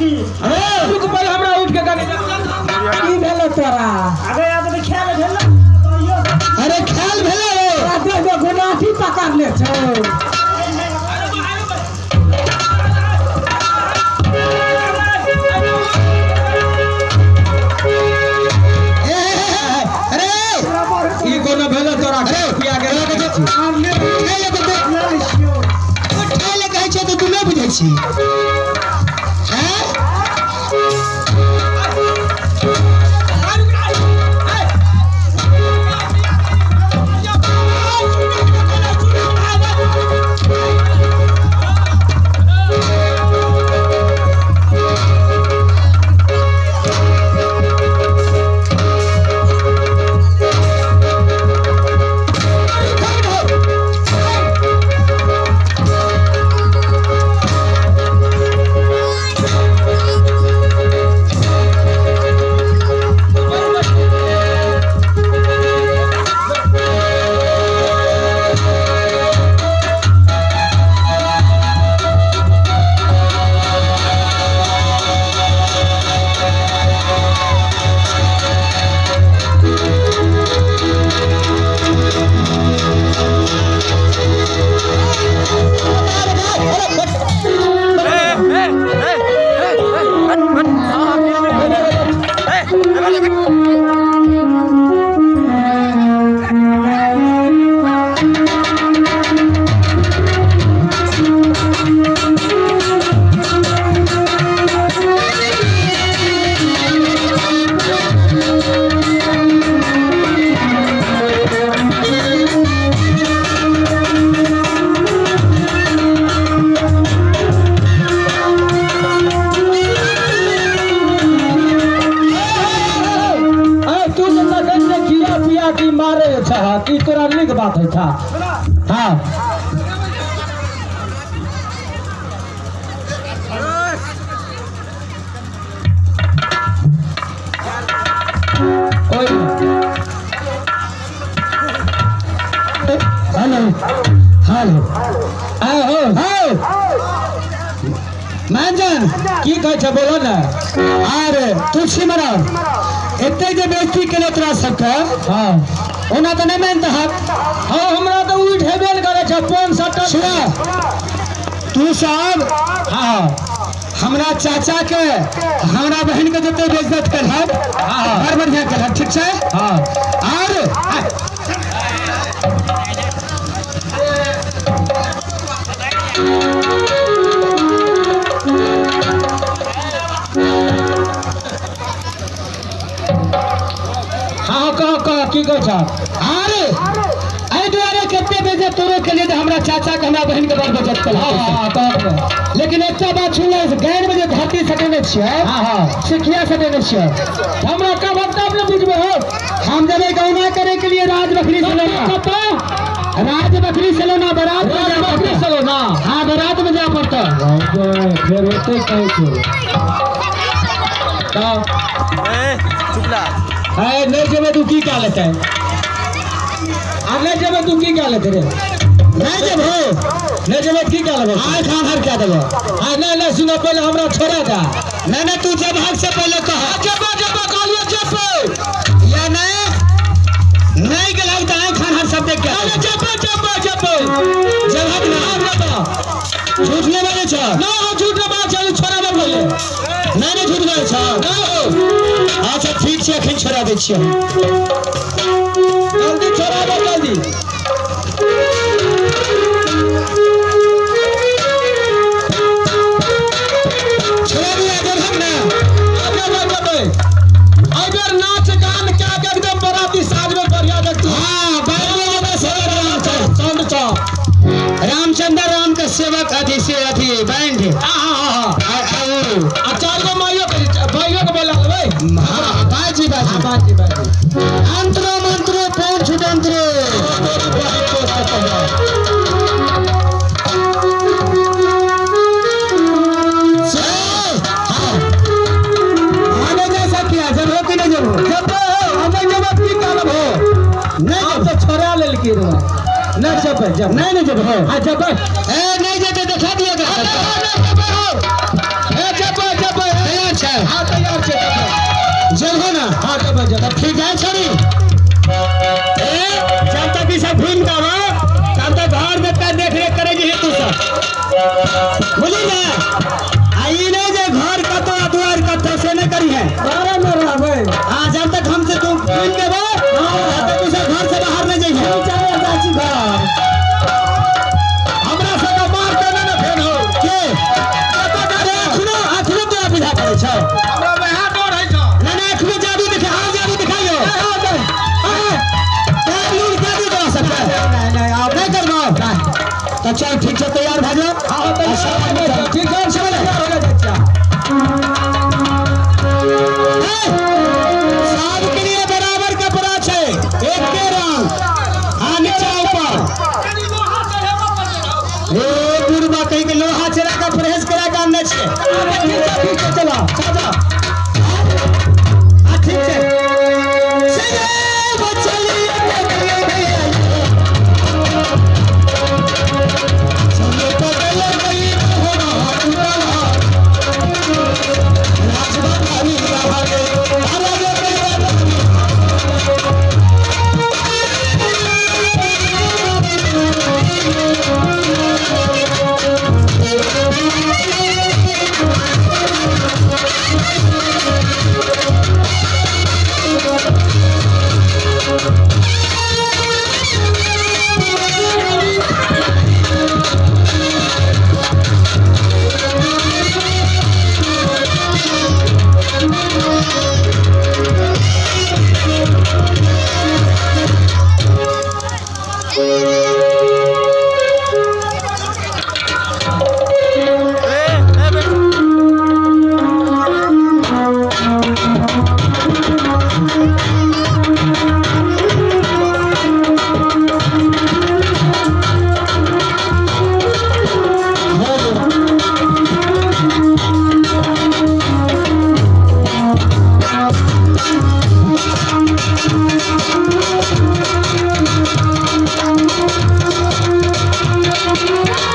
रुक पहले हमरा उठ के गाड़ी की भेलो तोरा अबे यार तो खेल भेल अरे खेल भेलो रे दे गुनाठी पकड़ ले छो की तोरा लिख बात है था हाँ हेलो हेलो मंजन की कह छ बोलो ना अरे तुलसी महाराज एते जे बेइज्जती केले तोरा सबके हां ओना तो नहीं मानता हाँ हमरा तो उठ हेबे न करे छ 5-7 सुना तू साहब हाँ हमरा चाचा के हमरा बहन के जते बेइज्जत करहत हाँ बड़ बढ़िया करहत ठीक छै हाँ और हाँ कह की कह छ अरे ए द्वारे कते बेजे तोरे के लिए हमरा चाचा के हमरा बहन के बड़ बेइज्जत कर हां लेकिन एकटा बात सुन ले गैर बजे धरती सटेने छियै हां सिखिया सटेने छियै हमरा का मतलब न बुझबे हो हम जबे गौना करे के लिए राज बकरी से लेना राज बकरी से लेना बारात बकरी से लेना हां बारात में जा पड़ता फिर होते कहीं तो चुपला है नहीं जब तू की क्या लेता है अगले जब तू की क्या लेते रे नहीं जब हो नहीं जब की क्या लेबे आय खान हर क्या देबे हां नहीं सुनो पहले हमरा छोड़ा था नहीं तू जब भाग से पहले कह जब कहलियो जब या नहीं के लगता है खान हर सब देख के जब भाग ना झूठ नहीं बोले छ ना झूठ ना बात चल छोड़ा दे बोले नहीं झूठ बोले छ ना अच्छा ठीक से अखन छोड़ा दे छियै जल्दी छोड़ा दे जल्दी छोड़ा दिया जब हम ना आगे अगर नाच गान क्या एकदम बराती साज में बढ़िया देखती हां बाइबल में से रामचंद्र राम के सेवक अथी से अथी बैंड हां चार गो माइयो के बोला भाई हां बाजी अंतरो मंत्रो पौंछ तंत्र आने जैसा किया जब हो कि नहीं जब हो जब हमें जब की काल हो नहीं तो छोड़ा ले की रो नहीं जब नहीं जब हो जब ए नहीं जब दिखा दिया जब हो ना हाँ तो बजे तो ठीक है छोड़ी ए जब तक इसे भूल का हो तब तक घर में का देख रेख करेगी है तू सब बोली ना आई नहीं जे घर का तो द्वार का तो से नहीं करी है अरे मेरा भाई हाँ जब तक हमसे तुम भूल के हो तब तक उसे घर से बाहर नहीं जाइए चले चाची घर हमरा से तो मार देना ना फेन हो के अरे सुनो तो बुझा पड़े छ